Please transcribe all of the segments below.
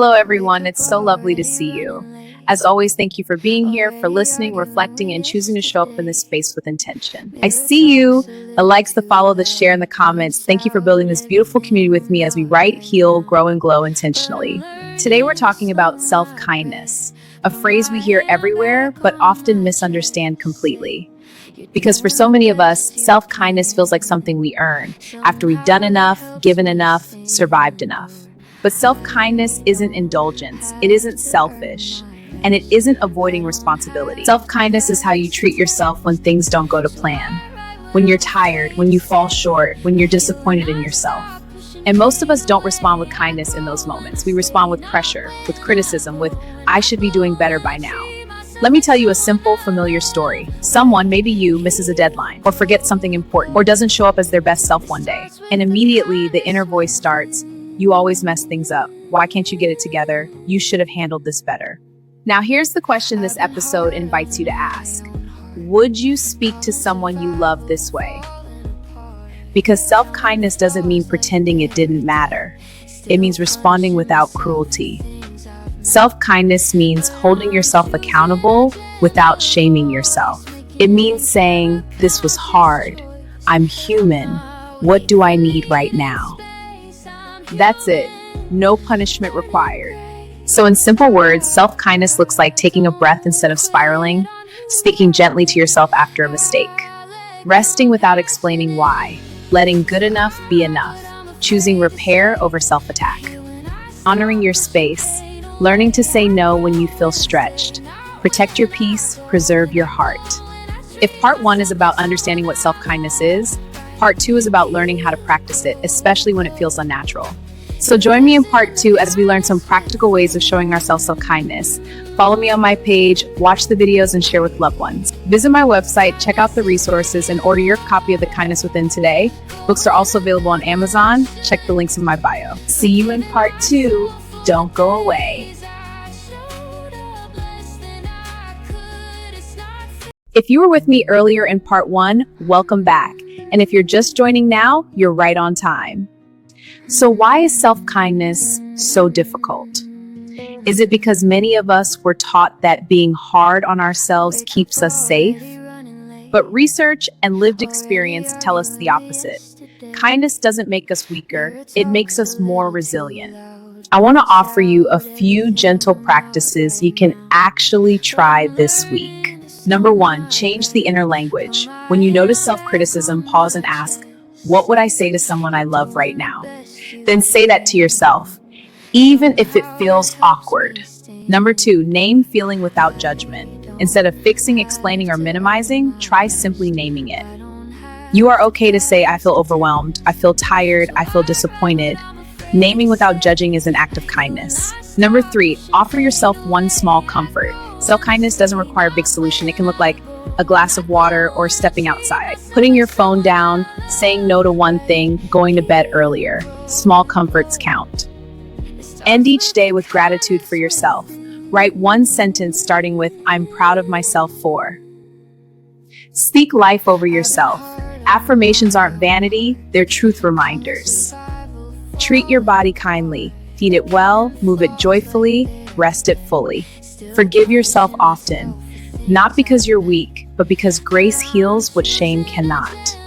Hello, everyone. It's so lovely to see you. As always, thank you for being here, for listening, reflecting, and choosing to show up in this space with intention. I see you. The likes, the follow, the share, and the comments. Thank you for building this beautiful community with me as we write, heal, grow, and glow intentionally. Today, we're talking about self-kindness, a phrase we hear everywhere, but often misunderstand completely. Because for so many of us, self-kindness feels like something we earn after we've done enough, given enough, survived enough. But self-kindness isn't indulgence. It isn't selfish. And it isn't avoiding responsibility. Self-kindness is how you treat yourself when things don't go to plan. When you're tired, when you fall short, when you're disappointed in yourself. And most of us don't respond with kindness in those moments. We respond with pressure, with criticism, with, I should be doing better by now. Let me tell you a simple, familiar story. Someone, maybe you, misses a deadline, or forgets something important, or doesn't show up as their best self one day. And immediately the inner voice starts, you always mess things up. Why can't you get it together? You should have handled this better. Now here's the question this episode invites you to ask. Would you speak to someone you love this way? Because self-kindness doesn't mean pretending it didn't matter. It means responding without cruelty. Self-kindness means holding yourself accountable without shaming yourself. It means saying, this was hard. I'm human. What do I need right now? That's it. No punishment required. So in simple words, self-kindness looks like taking a breath instead of spiraling, speaking gently to yourself after a mistake, resting without explaining why, letting good enough be enough, choosing repair over self-attack, honoring your space, learning to say no when you feel stretched, protect your peace, preserve your heart. If part one is about understanding what self-kindness is, part two is about learning how to practice it, especially when it feels unnatural. So join me in part two as we learn some practical ways of showing ourselves self-kindness. Follow me on my page, watch the videos, and share with loved ones. Visit my website, check out the resources, and order your copy of The Kindness Within today. Books are also available on Amazon. Check the links in my bio. See you in part two. Don't go away. If you were with me earlier in part one, welcome back. And if you're just joining now, you're right on time. So why is self-kindness so difficult? Is it because many of us were taught that being hard on ourselves keeps us safe? But research and lived experience tell us the opposite. Kindness doesn't make us weaker, it makes us more resilient. I want to offer you a few gentle practices you can actually try this week. Number one, change the inner language. When you notice self-criticism, pause and ask, what would I say to someone I love right now? Then say that to yourself, even if it feels awkward. Number two, name feeling without judgment. Instead of fixing, explaining, or minimizing, try simply naming it. You are okay to say, I feel overwhelmed, I feel tired, I feel disappointed. Naming without judging is an act of kindness. Number three, offer yourself one small comfort. Self-kindness doesn't require a big solution. It can look like a glass of water or stepping outside. Putting your phone down, saying no to one thing, going to bed earlier. Small comforts count. End each day with gratitude for yourself. Write one sentence starting with, I'm proud of myself for. Speak life over yourself. Affirmations aren't vanity, they're truth reminders. Treat your body kindly. Feed it well, move it joyfully, rest it fully. Forgive yourself often, not because you're weak, but because grace heals what shame cannot.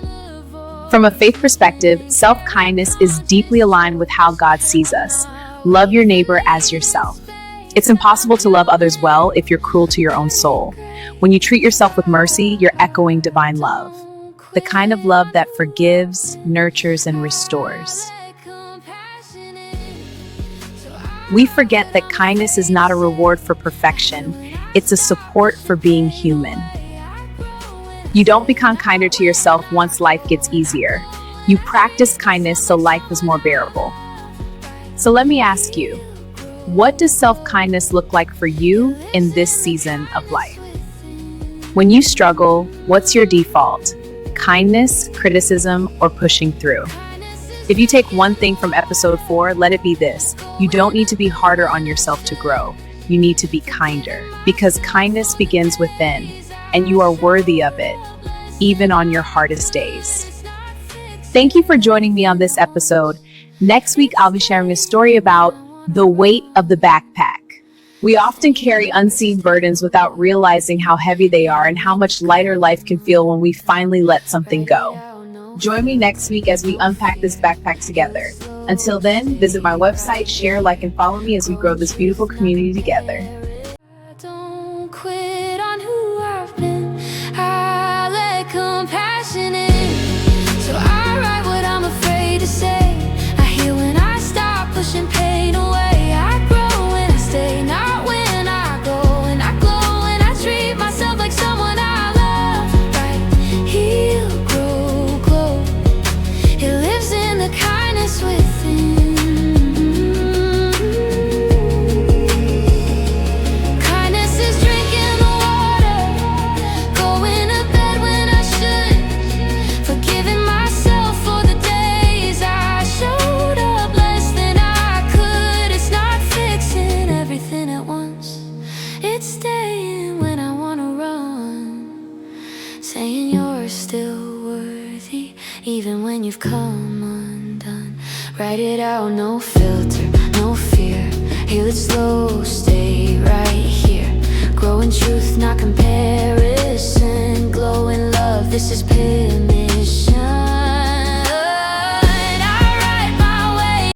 From a faith perspective, self-kindness is deeply aligned with how God sees us. Love your neighbor as yourself. It's impossible to love others well if you're cruel to your own soul. When you treat yourself with mercy, you're echoing divine love. The kind of love that forgives, nurtures, and restores. We forget that kindness is not a reward for perfection. It's a support for being human. You don't become kinder to yourself once life gets easier. You practice kindness so life is more bearable. So let me ask you, what does self-kindness look like for you in this season of life? When you struggle, what's your default? Kindness, criticism, or pushing through? If you take one thing from episode 4, let it be this. You don't need to be harder on yourself to grow. You need to be kinder, because kindness begins within, and you are worthy of it, even on your hardest days. Thank you for joining me on this episode. Next week, I'll be sharing a story about The weight of the backpack. We often carry unseen burdens without realizing how heavy they are and how much lighter life can feel when we finally let something go. Join me next week as we unpack this backpack together. Until then, visit my website, share, like, and follow me as we grow this beautiful community together. Don't quit on who I've been. I let compassion in. So I write what I'm afraid to say. I heal when I stop pushing pain away. I grow when I stay, not when I go. And I glow when I treat myself like someone I love. Right, heal, grow, glow. It lives in the kindness within. Kindness is drinking the water, going to bed when I should, forgiving myself for the days I showed up less than I could. It's not fixing everything at once, it's staying when I wanna run, saying you're still worthy even when you've come undone. Write it out, no filter, no fear. Heal it slow, stay right here. Grow in truth, not compare it.